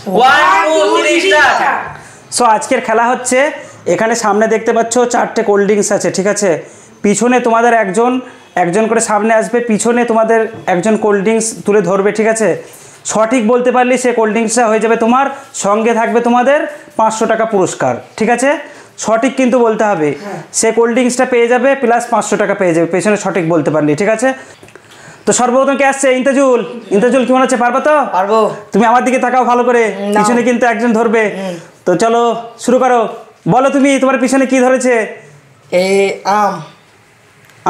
1 2 3 start. So আজকের খেলা হচ্ছে, এখানে সামনে দেখতে পাচ্ছ 4টে কোল্ড ড্রিঙ্কস আছে, ঠিক আছে। পিছনে তোমাদের একজন করে সামনে আসবে, পিছনে তোমাদের একজন কোল্ড ড্রিঙ্কস তুলে ধরবে, ঠিক আছে। সঠিক বলতে পারলে সে কোল্ড ড্রিঙ্কসটা হয়ে যাবে তোমার, সঙ্গে থাকবে তোমাদের 500 টাকা পুরস্কার, ঠিক আছে। সঠিক কিন্তু বলতে হবে, সে কোল্ড ড্রিঙ্কসটা পেয়ে যাবে প্লাস 500 টাকা পেয়ে যাবে পেছনে সঠিক বলতে পারলি, ঠিক আছে। তো সর্বপ্রথম কে আসছে? ইন্তাজুল। ইন্তাজুল কেমন আছে? পারবো তো? পারবো। তুমি আমার দিকে তাকাও ভালো করে, পিছনে কিন্তু একজন ধরবে। তো চলো শুরু করো, বলো তুমি তোমার পিছনে কি ধরেছে? আম।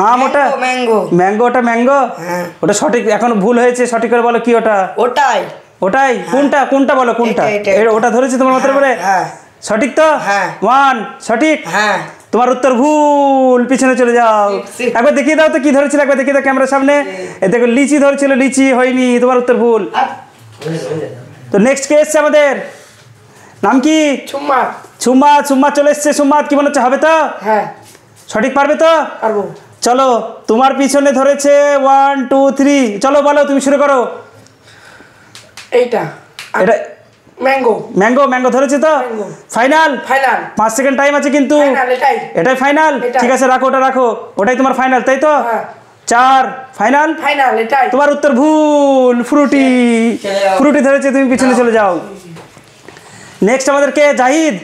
আম? ওটা ম্যাঙ্গো। ম্যাঙ্গো? ওটা ম্যাঙ্গো? ওটা সঠিক, এখন ভুল হয়েছে, সঠিক করে বলো কি ওটা? ওটাই। ওটাই? কোনটা কোনটা বলো, কোনটা? ওটা ধরেছে তোমার মাথার উপরে? সঠিক তো? 1 সঠিক। তোমার উত্তর ভুল, পিছনে চলে যাও। একবার দেখিয়ে দাও তো কি ধরেছিল, একবার দেখিয়ে দাও ক্যামেরার সামনে। এই দেখো লিচি ধরেছিল, লিচি হয়নি, তোমার উত্তর ভুল। তো নেক্সট কে এসছে আমাদের? নাম কি? সুম্মাত। সুম্মাত। সুম্মাত চলে এসছে। সুম্মাত কি মনে হচ্ছে, হবে তো? সঠিক পারবে তো? পারবো। চলো, তোমার পিছনে ধরেছে 1 2 3, চলো বলো, তুমি শুরু করো। এটা ম্যাঙ্গো। ম্যাঙ্গো? ম্যাঙ্গো ধরেছে তো? ফাইনাল? 5 সেকেন্ড টাইম আছে কিন্তু। এটাই ফাইনাল? ঠিক আছে, রাখো, ওটা রাখো, ওটাই তোমার ফাইনাল, তাই তো? 4 ফাইনাল? তোমার উত্তর ভুল, ফ্রুটি। ফ্রুটি ধরেছে, তুমি পিছনে চলে যাও। নেক্সট আমাদের কে? জাহিদ।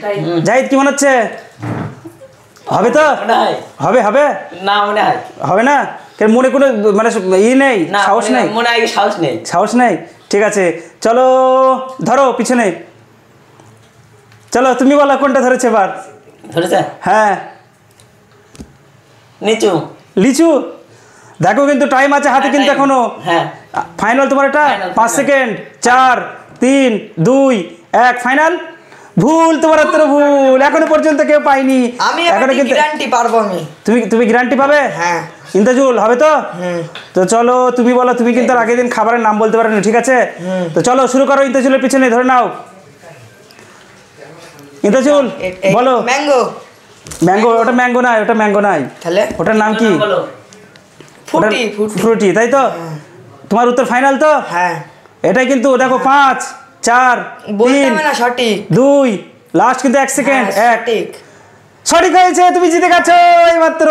জাহিদ কি মনে হচ্ছে, হবে তো? হবে হবে না, মনে হয় হবে না। মনে কোনো মানে নেই, সাহস নেই? মনে হয় সাহস নেই। সাহস নেই, ঠিক আছে। চলো ধরো পিছনে, চলো তুমি বলো কোনটা ধরেছে এবার। ধরেছে? হ্যাঁ, নিচু। লিচু? দেখো কিন্তু টাইম আছে হাতে কিন্তু এখনো। ফাইনাল তোমার এটা? 5 সেকেন্ড। 4 3 2 1 ফাইনাল। ভুল, তোমার উত্তর ভুল, এখনো পর্যন্ত কেউ পাইনি। এখনো কিন্তু গ্যারান্টি পারবো আমি। তুমি গ্যারান্টি পাবে? ইন্তাজুল, হবে তো? তো চলো তুমি বলো, তুমি কিন্তু আগের দিন খাবারের নাম বলতে পারোনি, ঠিক আছে। তো চলো শুরু করো, ইন্তাজুলের পিছনে ধরে নাও। ইন্তাজুল বলো। ম্যাঙ্গো। ম্যাঙ্গো? ওটা ম্যাঙ্গো নাই, ওটা ম্যাঙ্গো নাই। তাহলে ওটার নাম কি? ফ্রুটি। ফ্রুটি, তাই তো? তোমার উত্তর ফাইনাল তো? এটাই কিন্তু, দেখো 5 4 3 2, লাস্ট কিন্তু 1 সেকেন্ড। সঠিক হয়েছে, তুমি জিতে গেছো এইমাত্র।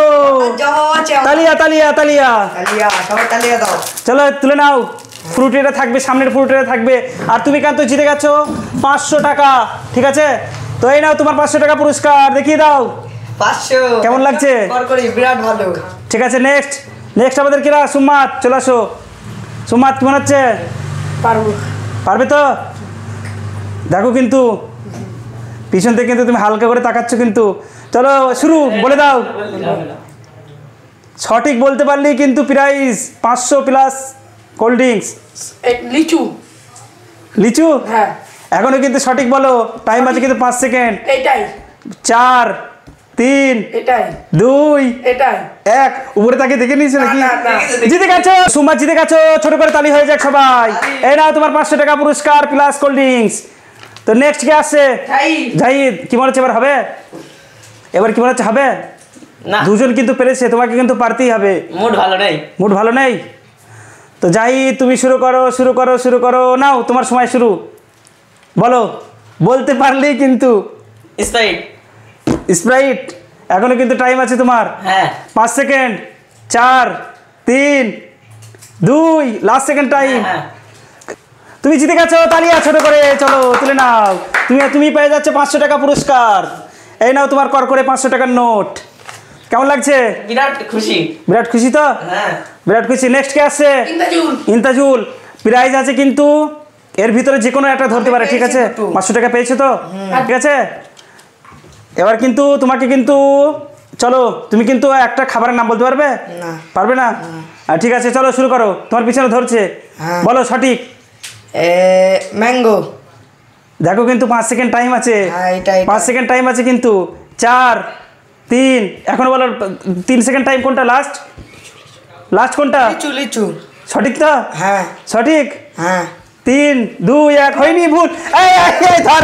তালিয়া তালিয়া তালিয়া। চলো তুলে নাও, ফ্রুটিটা থাকবে, সামনের ফ্রুটিটা থাকবে। আর তুমি কিন্তু জিতে গেছো 500 টাকা, ঠিক আছে। তো এই নাও তোমার 500 টাকা পুরস্কার, দেখিয়ে দাও 500। কেমন লাগছে? বিরাট ভালো। ঠিক আছে, নেক্সট আমাদের কিরা? সুম্মাত, চলে আসো। সুম্মাত কি মনে হচ্ছে, পারবে তো? দেখো কিন্তু পিছন থেকে কিন্তু তুমি হালকা করে তাকাচ্ছ কিন্তু। চলো শুরু, বলে দাও। সঠিক বলতে পারলেই কিন্তু প্রাইজ 500 প্লাস কোল্ড ড্রিঙ্কস। লিচু। লিচু? এখনো কিন্তু সঠিক বলো, টাইম আছে কিন্তু 5 সেকেন্ড। 4 3 2 1, উপরে তাকে দেখে নিয়েছো নাকি? জিতে গেছো, সুম্মাত জিতে গেছো। ছোট করে তালি হয়ে যাক সবাই। এই নাও তোমার 500 টাকা পুরস্কার প্লাস কোল্ড ড্রিঙ্কস। তো নেক্সট কে আসছে? জাহিদ। কি মনে হচ্ছে এবার হবে? এবার কি মনে হচ্ছে হবে? না, দুজন কিন্তু পেরেছে, তোমাকে কিন্তু পারতেই হবে। মুড ভালো নেই। মুড ভালো নেই? তো জাহিদ তুমি শুরু করো, শুরু করো, শুরু করো। নাও তোমার সময় শুরু, বলো। বলতে পারলেই কিন্তু। স্প্রাইট। স্প্রাইট? এখনো কিন্তু টাইম আছে তোমার। 5 সেকেন্ড। 4 3 2, last second time. তুমি জিতে গেছো, তালিয়া ছোট করে। চলো তুলে নাও, তুমি পেয়ে যাচ্ছ 500 টাকা পুরস্কার। এই নাও তোমার কর করে 500 টাকার নোট। কেমন লাগছে? বিরাট খুশি। বিরাট খুশি তো? বিরাট খুশি। নেক্সট কে আসছে? ইন্তাজুল। প্রাইজ আছে কিন্তু, এর ভিতরে যে কোনো একটা ধরতে পারে, ঠিক আছে। 500 টাকা পেয়েছো তো? ঠিক আছে, এবার কিন্তু তোমাকে কিন্তু, চলো তুমি কিন্তু একটা খাবারের নাম বলতে পারবে? পারবে না? ঠিক আছে, চলো শুরু করো, তোমার পিছনে ধরছে, বলো সঠিক। ম্যাঙ্গো। দেখো কিন্তু 5 সেকেন্ড টাইম আছে। 5 সেকেন্ড টাইম আছে কিন্তু। 4 3, এখন বলো 3 সেকেন্ড টাইম। কোনটা লাস্ট কোনটা? লিচু। সঠিক তো? সঠিক। 3 2 1 হয়নি, ভুল। এই ধর।